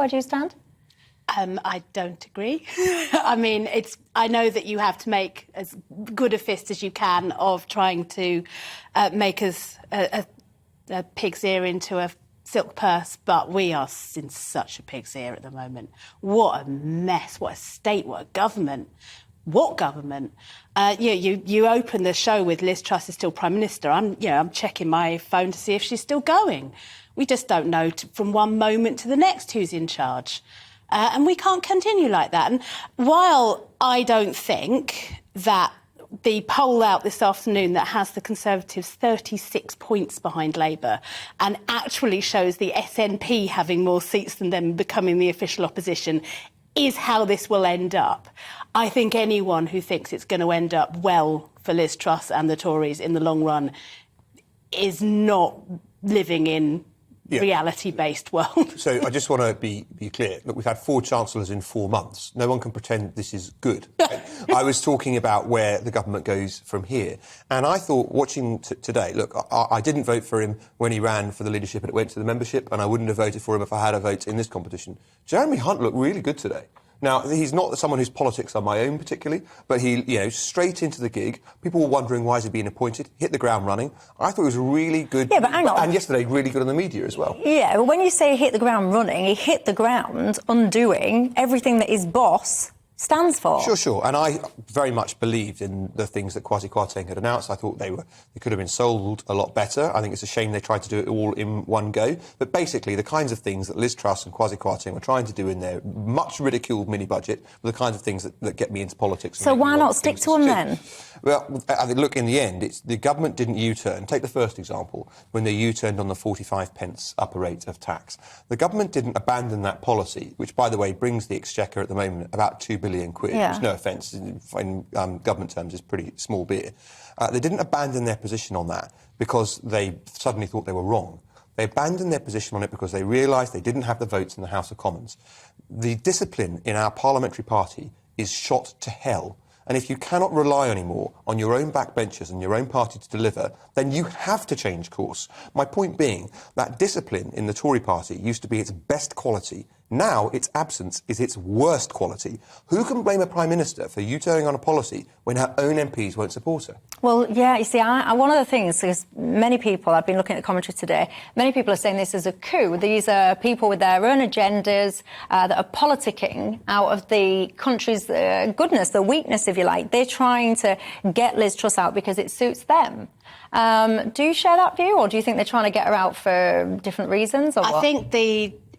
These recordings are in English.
where do you stand? I don't agree. I mean, I know that you have to make as good a fist as you can of trying to make us a pig's ear into a silk purse, but we are in such a pig's ear at the moment. What a mess, what a state, what a government. What government? You open the show with Liz Truss is still Prime Minister. I'm checking my phone to see if she's still going. We just don't know from one moment to the next who's in charge. And we can't continue like that. And while I don't think that the poll out this afternoon that has the Conservatives 36 points behind Labour and actually shows the SNP having more seats than them becoming the official opposition is how this will end up. I think anyone who thinks it's going to end up well for Liz Truss and the Tories in the long run is not living in reality-based world. So I just want to be clear. Look, we've had 4 chancellors in 4 months. No one can pretend this is good. I was talking about where the government goes from here. And I thought, watching today, look, I didn't vote for him when he ran for the leadership and it went to the membership, and I wouldn't have voted for him if I had a vote in this competition. Jeremy Hunt looked really good today. Now, he's not someone whose politics are my own particularly, but he, straight into the gig. People were wondering why is he being appointed, hit the ground running. I thought he was really good. Yeah, but hang on. And yesterday, really good on the media as well. Yeah, but when you say hit the ground running, he hit the ground undoing everything that his boss stands for. Sure. And I very much believed in the things that Kwasi Kwarteng had announced. I thought they could have been sold a lot better. I think it's a shame they tried to do it all in one go. But basically, the kinds of things that Liz Truss and Kwasi Kwarteng were trying to do in their much ridiculed mini-budget were the kinds of things that get me into politics. So why not stick to them then? Well, I think, look, in the end, the government didn't U-turn. Take the first example, when they U-turned on the 45 pence upper rate of tax. The government didn't abandon that policy, which, by the way, brings the exchequer at the moment about £2 billion, which, no offence, in government terms is pretty small beer. They didn't abandon their position on that because they suddenly thought they were wrong. They abandoned their position on it because they realised they didn't have the votes in the House of Commons. The discipline in our parliamentary party is shot to hell. And if you cannot rely anymore on your own backbenchers and your own party to deliver, then you have to change course. My point being that discipline in the Tory party used to be its best quality. Now its absence is its worst quality. Who can blame a Prime Minister for U-turning on a policy when her own MPs won't support her? Well, yeah, you see, one of the things is many people, I've been looking at the commentary today, many people are saying this is a coup. These are people with their own agendas that are politicking out of the country's goodness, the weakness, if you like. They're trying to get Liz Truss out because it suits them. Do you share that view, or do you think they're trying to get her out for different reasons? Or I think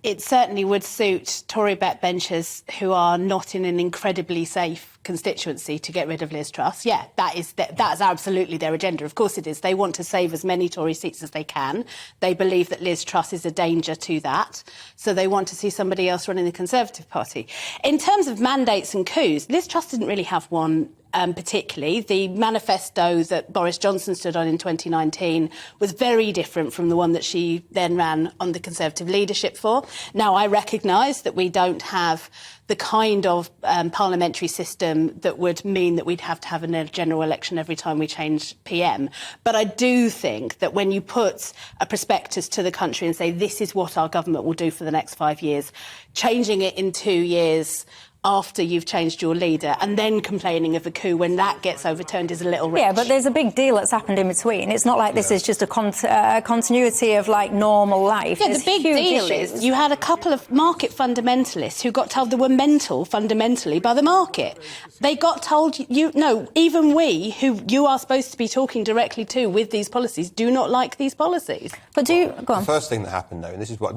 it certainly would suit Tory backbenchers who are not in an incredibly safe constituency to get rid of Liz Truss. Yeah, that's absolutely their agenda. Of course it is. They want to save as many Tory seats as they can. They believe that Liz Truss is a danger to that. So they want to see somebody else running the Conservative Party. In terms of mandates and coups, Liz Truss didn't really have one particularly. The manifesto that Boris Johnson stood on in 2019 was very different from the one that she then ran on the Conservative leadership for. Now, I recognise that we don't have the kind of parliamentary system that would mean that we'd have to have a general election every time we change PM. But I do think that when you put a prospectus to the country and say this is what our government will do for the next 5 years, changing it in 2 years after you've changed your leader and then complaining of a coup when that gets overturned is a little rich. Yeah, but there's a big deal that's happened in between. It's not like this is just a continuity of, like, normal life. Yeah, the big deal is you had a couple of market fundamentalists who got told they were mental fundamentally by the market. They got told, even we, who you are supposed to be talking directly to with these policies, do not like these policies. But go on. The first thing that happened, though, and this is what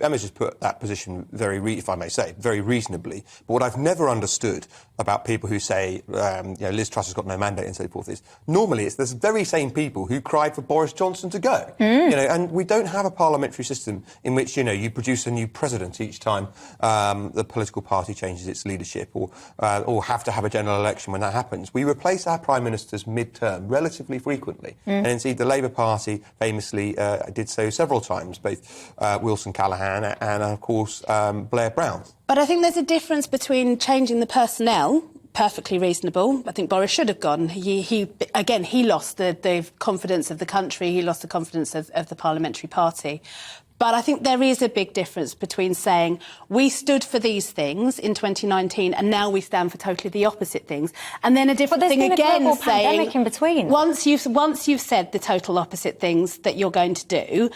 Emma's just put that position if I may say, very reasonably. But what I've never understood about people who say, Liz Truss has got no mandate and so forth is, normally it's the very same people who cried for Boris Johnson to go. And we don't have a parliamentary system in which, you produce a new president each time the political party changes its leadership or have to have a general election when that happens. We replace our prime ministers mid-term relatively frequently. And indeed, the Labour Party famously did so several times, both Wilson Callaghan and, of course, Blair Brown. But I think there's a difference between changing the personnel, perfectly reasonable. I think Boris should have gone. He lost the confidence of the country. He lost the confidence of the parliamentary party. But I think there is a big difference between saying we stood for these things in 2019 and now we stand for totally the opposite things, and then a different thing again But there's been a global saying pandemic in between. once you've said the total opposite things that you're going to do,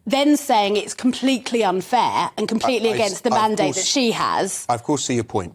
then saying it's completely unfair and completely against the mandate that she has. I of course see your point.